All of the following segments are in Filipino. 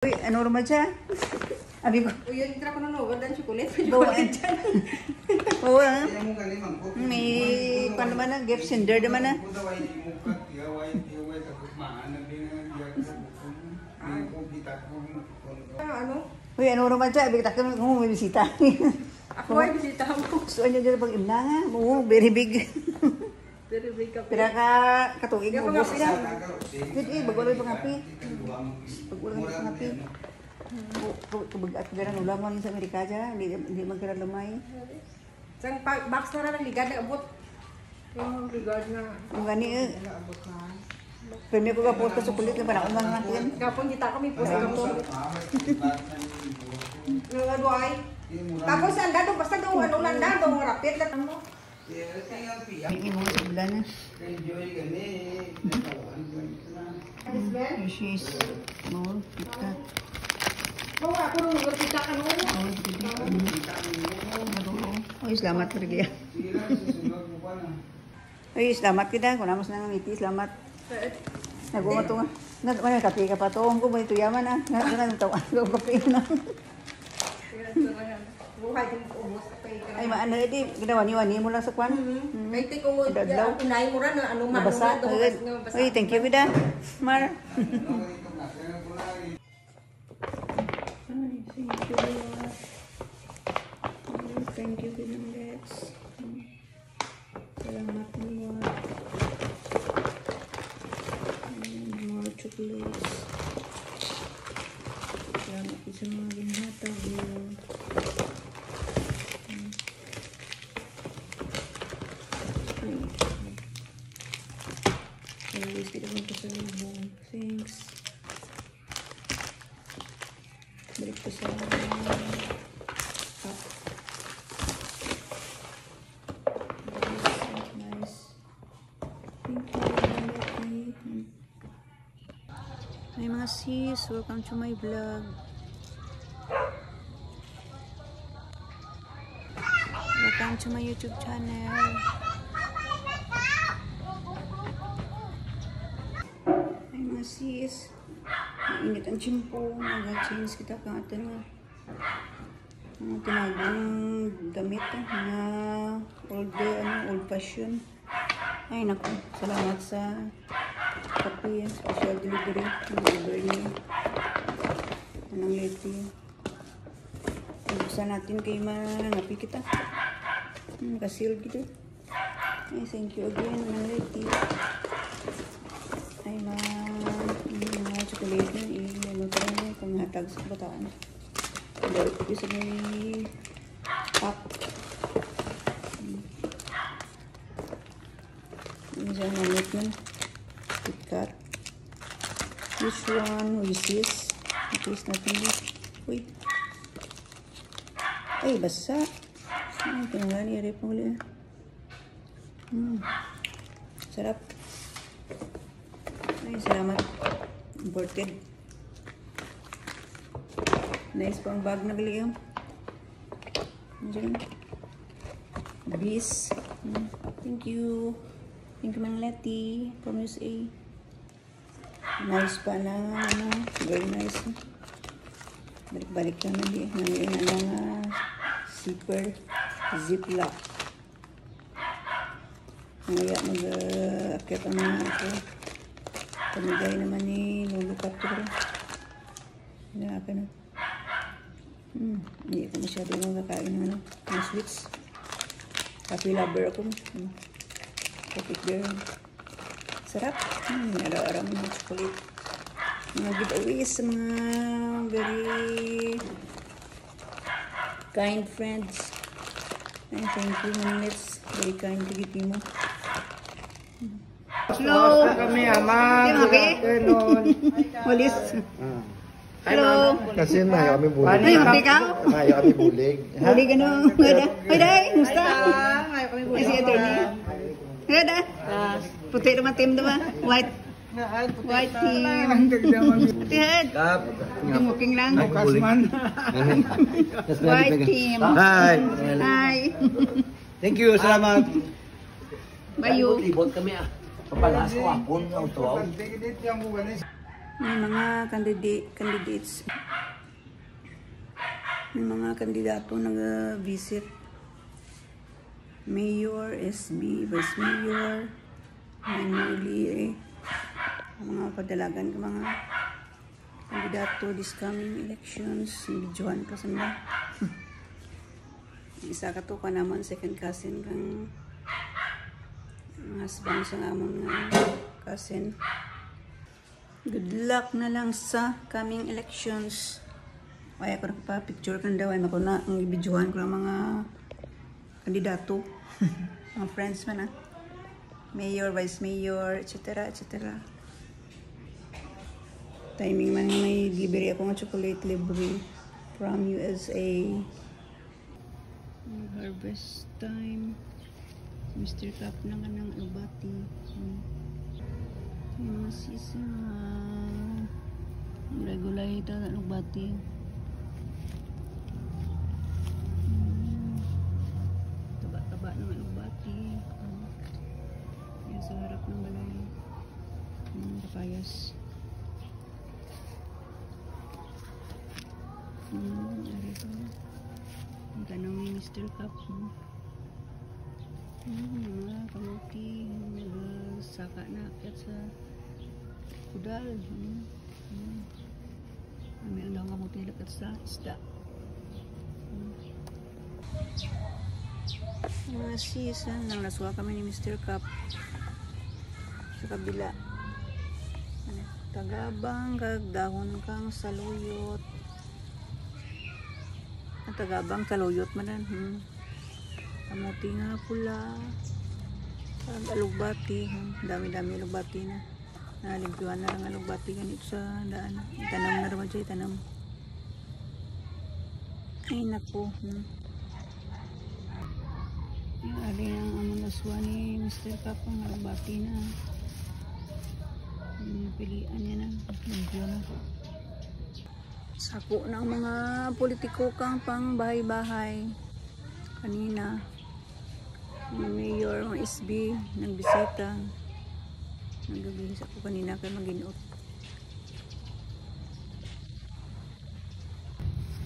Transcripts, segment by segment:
Uy, ano naman siya? Abi ko. Uy, yun tira ko na no, dan chocolate. Bawaan. Oo ah. May paano naman na, gift sender naman na. Ano? Uy, ano naman siya? Abi kita ka may bisita. Ako ay bisita mo. Gusto niya dyan pag imna nga. Oo, very big. Very big ka. Pira ka katuig mo. Ubus na. Hindi, bagwala yung pangapi. Bagwala yung pangapi. Kabagat ka na ulaman sa Amerika dyan. Hindi magkira lumay. Sang box na lang ligad na abot. Yung ligad na. Yung gani eh. Premio ko ka po sa kulit na parang umang natin. Kapon kita kami po sa kapon. Yung ano ay. Tapos ang dado, basta daw ano lang dado, rapid lang mo. Hindi mo sa bulan na. She's more. Kita. Oo, ako nung kita ka noon. Ay, selamat pergi. Ay, selamat kita. Kung namas na ng iti, selamat. Naguma to nga. May kape ka pa to. Kung may tuyaman ah. Naguma to. Ang kape na. Ay, maano edi. Ginawani-wani mo lang sa kwan. May tiko, pinay mo rin na ano mabasa. Ay, thank you, Bida. Mar. Thank you, Binangets. Salamat mo. More chocolates. Salamat po sa mga ginhatag mo. Alis, kita mo po sa lubong. Thanks. Balik po sa cup. Nice. Thank you. Hi mga sis, welcome to my vlog. Welcome to my YouTube channel. Hi mga sis, mainit ang chimpo, nag-change kita kang atin nga. Tinagang damit na old fashion. Ay naku, salamat sa kape, special delivery. Deliver niyo. Anong leti. Buksan natin kay manangapi kita. Nakaseal gitu. Ay, thank you again, Anong leti. Ay, mga chocolate na ano tayo, panghatag sa bataan. Dahil ko sa may cup. Ini dyan namit nun. KitKat. Which one? Who is this? Ito is natin yun. Uy. Ay, basa. Ay, pinangali. Ari pa uli. Sarap. Ay, salamat. Imported. Nice pang bag na gali. Diyan. Bis. Thank you. Thank you, Mang Letty from USA. Nice pa na, ano, very nice. Balik-balik lang na di. Nangyayang na lang zipper, ziplock. Ngayon mag-akit ang mga ako. Pamigay naman ni Lulu Capture. Hinaka na. Hindi ko masyado nakakain ng ano, ng sweets. Coffee lover ako. Coffee girl. Sarap. Araw-araw mga chocolate. Mga giveaways sa mga very kind friends. And thank you, Manits. Very kind to give mo. Hello. Kami ama. Walis. Hello. Kasi mayo kami bulig. Ay, happy ka? Mayo kami bulig. Bulig ano? Hoy, day. Musta? Mayo kami Ay, si attorney. Ganda. Puti naman team naman. White team. Tihan. Tumuking lang. White team. Hi. Hi. Thank you. Salamat. Bayu. Libot kami ah. Papalas ko akon. May mga candidates. May mga kandidato nag-visit. Mayor, SB, Vice Mayor, mainly mga kadalagan ng mga kandidato this coming elections. Bidyohan ko sa nila. Isa ka to ka naman, second cousin kang husband sa amon cousin. Good luck na lang sa coming elections. Ay ako nagpa-picture kan daw ay makuna ang ibidyohan ko ng mga kandidato. Mga friends man Mayor, Vice Mayor, etc. etc. Timing man may libre ako ng chocolate libre from USA. Harvest time. Mr. Cup na nga ng albati. Yung mga season regular ito na albati. Taba-taba ng albati. Yan sa harap ng balay. Papayas. Ari ito. Ang tanong ni Mr. Cup. Mga kamuti. Saka na akyat sa kudal. May ang kamuti lakat sa isda. Mga season nang nasuha kami ni Mr. Cup sa kabila. Tagabang kagdahon kang saluyot. Tagabang saluyot manan. Kamuti nga pula. Alugbati. Dami-dami alugbati na. Naligtuhan na lang alugbati ganito sa daan. Itanam na naman siya, itanam. Ay naku. Yung ali ang amunaswa ni Mr. Cup ang alugbati na. Pilian niya na. Medyo na. Sako ng mga politiko kang pang bahay-bahay. Kanina. Mayor, mga SB, nagbisita. Nagbibihis ako kanina kay mag-inuot.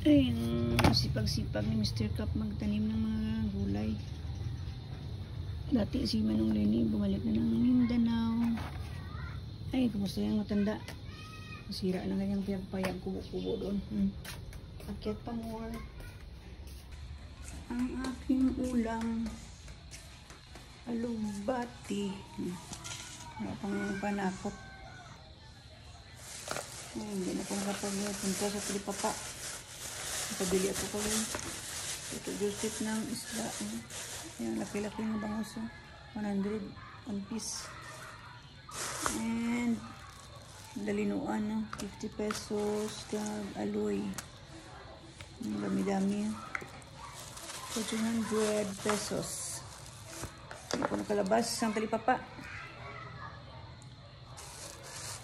Ay, sipag-sipag ni Mr. Cup magtanim ng mga gulay. Dati si Manong Lenny bumalik na ng Mindanao. Ay, kumusta yung matanda? Masira na kanyang piyagpayag kubo-kubo doon. Akyat pa more. Ang aking ulam. Alugbati. Wala pang panakot. Ay, hindi na po nakapag-punta sa Talipapa. Napabili ako ko rin. Ito Joseph ng isla. Ayan, laki-laki ng bangus. 100 one piece. And dalinuan 50 pesos kag aloy. Dami-dami. 200 pesos. Hindi ko nakalabas ang Talipapa.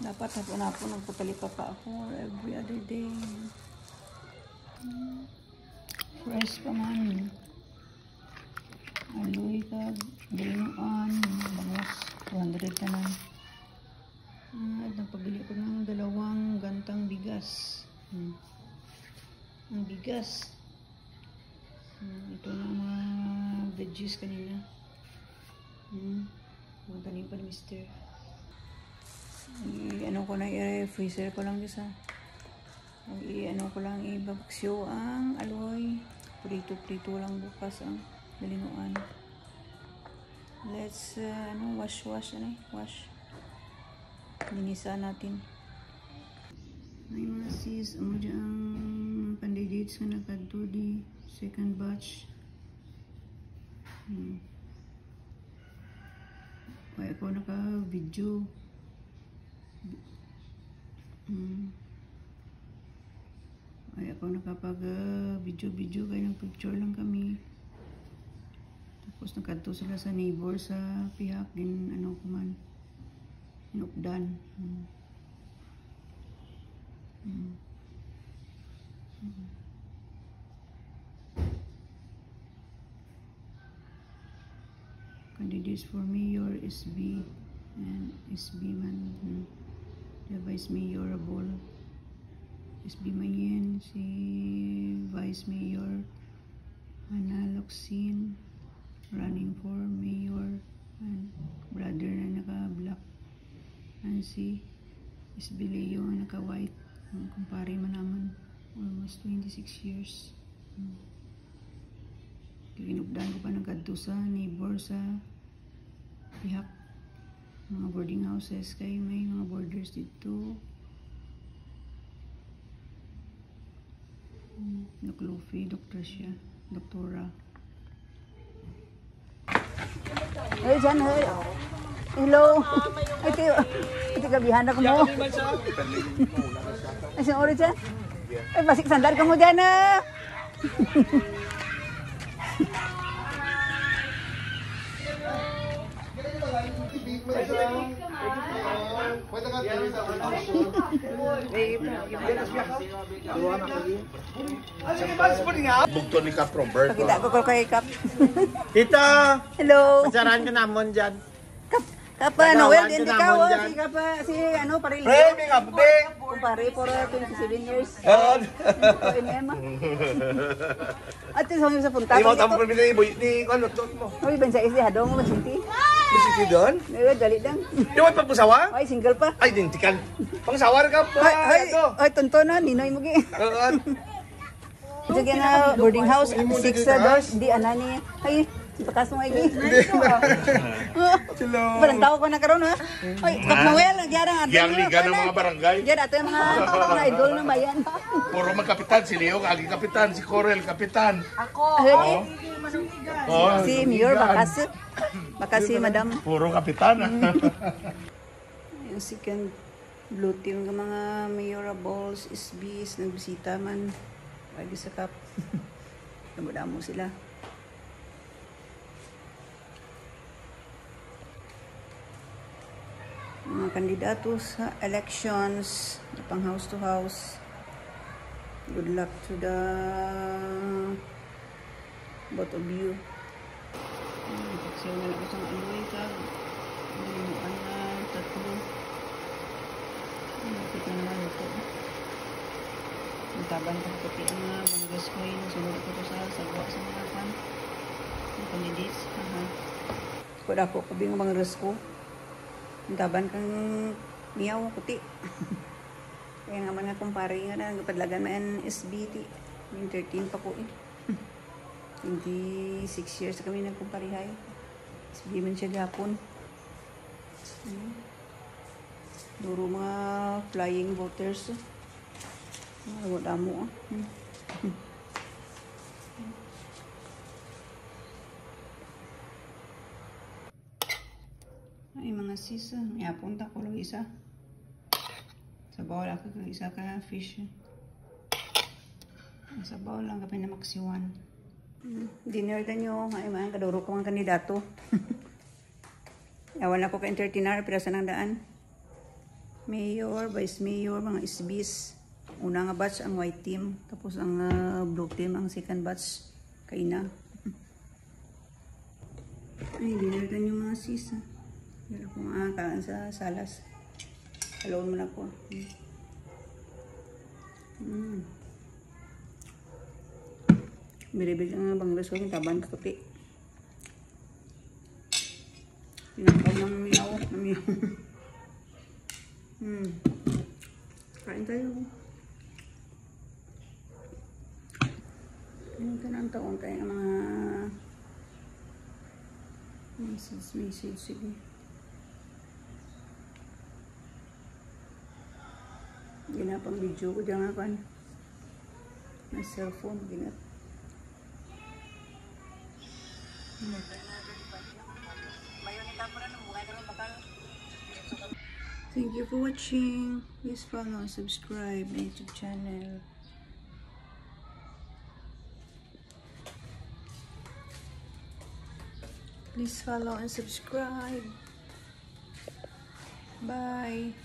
Dapat hapon-hapon nagpatalipapa ako every other day. Fresh pa man. Aloy kag dalinuan. Bangus. 200 na lang. At nagpabili ko ng 2 gantang bigas. Ang bigas. Ito na mga veggies kanina. Magtanim pa ni Mr. I-ano ko na, i-freezer ko lang isa. I-ano ko lang, ibabaksyo ang aloy. Prito-prito lang bukas ang dalinuan. Let's, wash. Linisa natin. May mga sis, ang candidates nga nakadto di second batch. Kaya ako naka-video. Kaya ako nakapag-video kaya nag-picture lang kami. Tapos nakadto sila sa neighbor sa pihak din kuman. Inupdan. Candidates for mayor, SB and SB man. the Vice Mayorable. SB Mayen, si Vice Mayor Hannah Locsin, running for mayor, and brother na naka-black, and si SB Leo na naka-white. Kumpare man naman, almost 26 years. Kinugdan ko pa ng kadto sa neighbor sa Pihak, mga boarding houses, kay may mga borders dito. Doc Luffy, Dr. siya, Doktora. Hey, Jan, hey. Hello. Ito gabihan ako mo. Ay, saan oras yan? Ay, basik sandal ka mo dyan na. Bugto ni Cap Robert. Pakita ko kay Kap. Tita, Hello. pasaran ka namon dyan. Kapa Noel, Tagawan hindi ka ka namon oh. dyan. Si Kapa, si ano, Parilio. Pre, may kape. Kumpare, for 27 years. Oo. Ito, Emma. At ito, sa punta. Ay, mo tamo pa ni ano, tot mo. Uy, bansa isli, hadong mo, masinti. Bisiti doon? Dali lang. Di mo pagpusawa? Ay, single pa. Ay, dintikan. Pangsawar ka pa. Ay, tonto na, ninoy mo gi. Oo. Ito na boarding house, 6 doors, hindi anani. Ay, bakas mo ay gi. Hello. Parang tao ko na karon ha. Ay, Kap Noel, gyara nga. Yang liga ng mga barangay. Gyara ato yung mga idol ng bayan. Puro magkapitan. Si Leo, kagi kapitan. Si Corel, kapitan. Ay, Oh, si Mayor bakas. Bakas si Madam. puro kapitan. Yung second blue team ng mga mayorables, SBs, nagbisita man. Lagi sa Kap. Damo-damo sila. Mga kandidato sa elections, pang house to house. Good luck to the both of you. Pagsaw na lang isang aluay ka. Ano na, tatlo. Nakita na lang ito. Taban ko pati ang mga banggas ko yun. Sunod ko ito sa sagwa sa mga kan. Ang candidates. Kuda ko kabing mga banggas ko. Taban kang miyaw kuti. Kaya nga mga kumpare nga na nagpadlagan man SBT. Yung 13 pa ko eh. 26 years kami nagkumparihay. SB man siya gapon. Duro mga flying voters. Mga damo. Ay, mga sis, iapunta ko lang isa. Sa bawal ako kang isa ka fish. Sa bawal lang kapag na maksiwan. Dinner ka nyo, ay mga kaduro ko mga kandidato. Awan ako ka entertainer, pero sa nang daan. Mayor, Vice Mayor, mga SBs. Una nga batch ang white team, tapos ang blue team, ang second batch, kaina. Ay, dinner ka nyo mga sis. Pero kung kaan sa salas, alone mo na po. Biribig ang banglas ko, yung taban ka puti. Pinakaw ng miyaw. Kain tayo. Ano ka ng taon tayo ng mga message, sige. Ginapang video ko dyan nga kan. My cellphone, ginap. Thank you for watching. Please follow and subscribe my YouTube channel. Please follow and subscribe. Bye.